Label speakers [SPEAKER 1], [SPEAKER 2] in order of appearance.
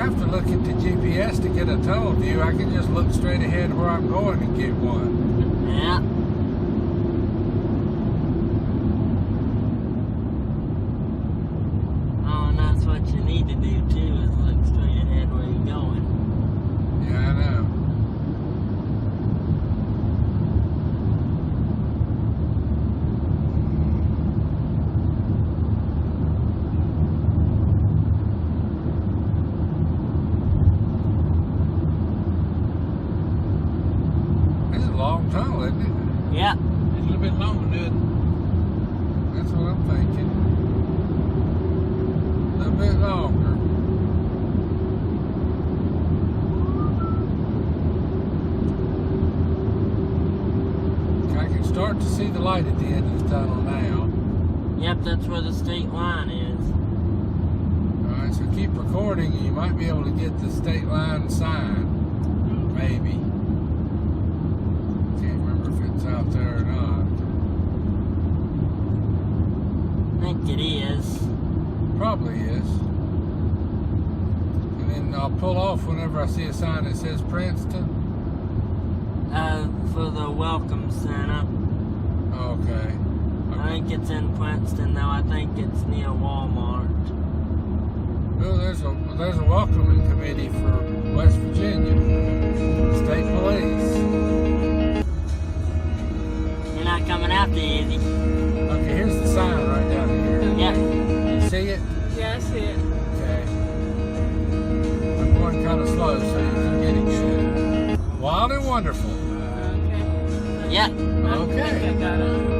[SPEAKER 1] have to look at the GPS to get a tunnel view. I can just look straight ahead where I'm going and get one.
[SPEAKER 2] Yeah. Oh, and that's what you need to do too, is look straight ahead where you're going.
[SPEAKER 1] Yeah, I know. It's a long tunnel, isn't it?
[SPEAKER 2] Yeah.
[SPEAKER 3] It's a little bit longer, dude.
[SPEAKER 1] That's what I'm thinking. A little bit longer. I can start to see the light at the end of the tunnel now.
[SPEAKER 2] Yep, that's where the state line is.
[SPEAKER 1] Alright, so keep recording and you might be able to get the state line sign. Maybe. Can't remember if it's out there or not.
[SPEAKER 2] I think it is.
[SPEAKER 1] Probably is. And then I'll pull off whenever I see a sign that says Princeton.
[SPEAKER 2] For the welcome center.
[SPEAKER 1] Okay.
[SPEAKER 2] I think it's in Princeton, though. I think it's near Walmart.
[SPEAKER 1] Well, there's a welcoming committee for West Virginia. State Police.
[SPEAKER 2] You're not coming after you, is he?
[SPEAKER 1] Okay, here's the sign right down here.
[SPEAKER 2] Yeah.
[SPEAKER 1] You see it?
[SPEAKER 4] Yeah, I see it.
[SPEAKER 1] Okay. I'm going kind of slow so you can get it good. Wild and wonderful.
[SPEAKER 4] Okay.
[SPEAKER 2] Yeah.
[SPEAKER 4] I think I got it.